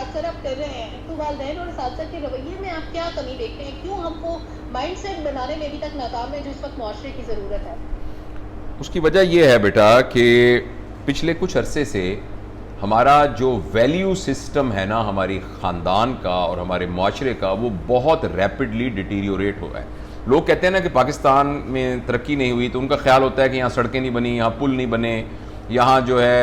बात सर आप कर रहे हैं, तो वालिदैन और साथ-साथ के रवैये में आप क्या कमी देखते हैं? क्यों हमको माइंडसेट बनाने में अभी तक नाकाम है जो इस वक्त मुआशरे की ज़रूरत है? उसकी वजह यह है बेटा कि पिछले कुछ अरसे से हमारा जो वैल्यू सिस्टम है ना हमारी ख़ानदान का और हमारे माशरे का, वो बहुत रैपिडली डिटीरियोरेट हो रहा है। लोग कहते हैं ना कि पाकिस्तान में तरक्की नहीं हुई, तो उनका ख्याल होता है कि यहाँ सड़कें नहीं बनी, यहाँ पुल नहीं बने, यहाँ जो है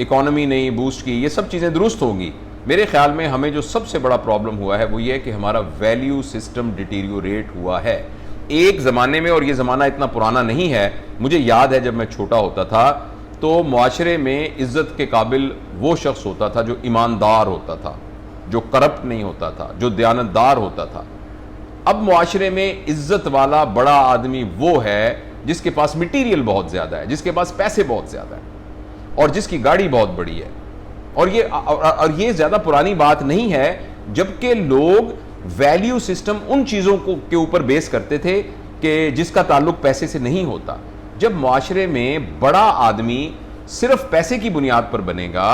इकॉनमी नहीं बूस्ट की, ये सब चीज़ें दुरुस्त होंगी। मेरे ख्याल में हमें जो सबसे बड़ा प्रॉब्लम हुआ है वो ये कि हमारा वैल्यू सिस्टम डिटीरियोरेट हुआ है। एक ज़माने में, और ये ज़माना इतना पुराना नहीं है, मुझे याद है जब मैं छोटा होता था तो मुआशरे में इज़्ज़त के काबिल वो शख्स होता था जो ईमानदार होता था, जो करप्ट नहीं होता था, जो दयानतदार होता था। अब मुआशरे में इज़्ज़त वाला बड़ा आदमी वो है जिसके पास मटीरियल बहुत ज़्यादा है, जिसके पास पैसे बहुत ज़्यादा है और जिसकी गाड़ी बहुत बड़ी है। और ये ज़्यादा पुरानी बात नहीं है, जबकि लोग वैल्यू सिस्टम उन चीज़ों को के ऊपर बेस करते थे कि जिसका ताल्लुक पैसे से नहीं होता। जब मुआशरे में बड़ा आदमी सिर्फ पैसे की बुनियाद पर बनेगा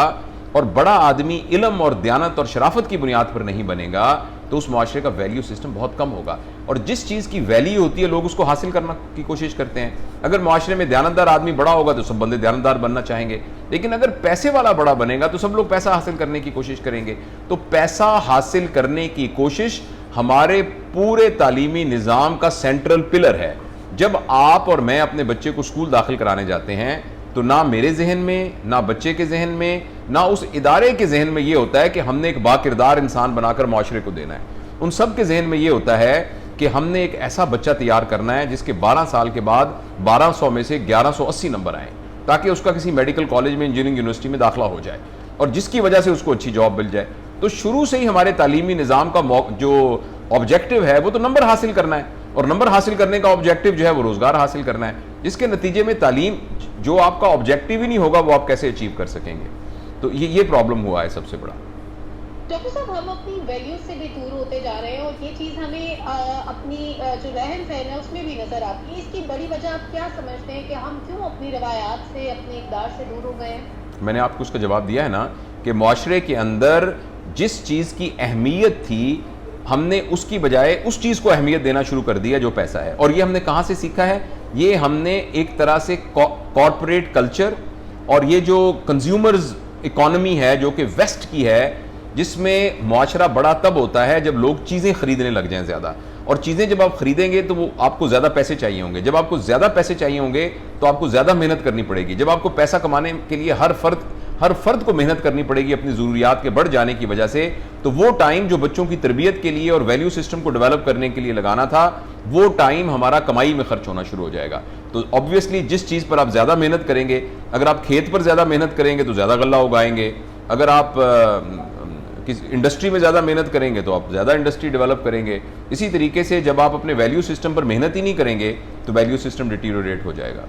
और बड़ा आदमी इल्म और दयानत और शराफत की बुनियाद पर नहीं बनेगा, तो उस मुआशरे का वैल्यू सिस्टम बहुत कम होगा। और जिस चीज़ की वैल्यू होती है लोग उसको हासिल करने की कोशिश करते हैं। अगर मुआशरे में दयानतदार आदमी बड़ा होगा तो सब बंदे दयानतदार बनना चाहेंगे, लेकिन अगर पैसे वाला बड़ा बनेगा तो सब लोग पैसा हासिल करने की कोशिश करेंगे। तो पैसा हासिल करने की कोशिश हमारे पूरे तालीमी निज़ाम का सेंट्रल पिलर है। जब आप और मैं अपने बच्चे को स्कूल दाखिल कराने जाते हैं तो ना मेरे जहन में, ना बच्चे के जहन में, ना उस इदारे के जहन में ये होता है कि हमने एक बाकिरदार इंसान बनाकर मुआशरे को देना है। उन सब के जहन में ये होता है कि हमने एक ऐसा बच्चा तैयार करना है जिसके 12 साल के बाद 1200 में से 1180 नंबर आए, ताकि उसका किसी मेडिकल कॉलेज में, इंजीनियरिंग यूनिवर्सिटी में दाखिला हो जाए और जिसकी वजह से उसको अच्छी जॉब मिल जाए। तो शुरू से ही हमारे तालीमी निज़ाम का जो ऑब्जेक्टिव है वो तो नंबर हासिल करना है, और नंबर हासिल करने का ऑब्जेक्टिव जो है वो रोज़गार हासिल करना है, जिसके नतीजे में तालीम, जो आपका ऑब्जेक्टिव ही नहीं होगा वो आप कैसे अचीव कर सकेंगे। तो ये प्रॉब्लम हुआ है सबसे बड़ा। डॉक्टर साहब, हम अपनी वैल्यूज से भी दूर होते जा रहे हैं और ये चीज़ हमें अपनी जो रहन सहन है उसमें भी नजर आती है। इसकी बड़ी वजह आप क्या समझते हैं कि हम क्यों अपनी रवायात से, अपने इक़दार से दूर हो गए हैं? मैंने आपको उसका जवाब दिया है ना कि मुआशरे के अंदर जिस चीज़ की अहमियत थी हमने उसकी बजाय उस चीज़ को अहमियत देना शुरू कर दिया जो पैसा है। और ये हमने कहाँ से सीखा है? ये हमने एक तरह से कॉरपोरेट कल्चर और ये जो कंज्यूमर्स इकॉनमी है जो कि वेस्ट की है, जिसमें मुआशरा बड़ा तब होता है जब लोग चीज़ें खरीदने लग जाएं ज़्यादा। और चीज़ें जब आप खरीदेंगे तो वो आपको ज़्यादा पैसे चाहिए होंगे। जब आपको ज़्यादा पैसे चाहिए होंगे तो आपको ज़्यादा मेहनत करनी पड़ेगी। जब आपको पैसा कमाने के लिए हर फर्द को मेहनत करनी पड़ेगी अपनी ज़रूरियात के बढ़ जाने की वजह से, तो वो टाइम जो बच्चों की तरबियत के लिए और वैल्यू सिस्टम को डेवलप करने के लिए लगाना था, वो टाइम हमारा कमाई में खर्च होना शुरू हो जाएगा। तो ऑब्वियसली जिस चीज़ पर आप ज़्यादा मेहनत करेंगे, अगर आप खेत पर ज़्यादा मेहनत करेंगे तो ज़्यादा गल्ला उगाएंगे, अगर आप किसी इंडस्ट्री में ज़्यादा मेहनत करेंगे तो आप ज़्यादा इंडस्ट्री डेवलप करेंगे। इसी तरीके से जब आप अपने वैल्यू सिस्टम पर मेहनत ही नहीं करेंगे तो वैल्यू सिस्टम डिटीरियोरेट हो जाएगा।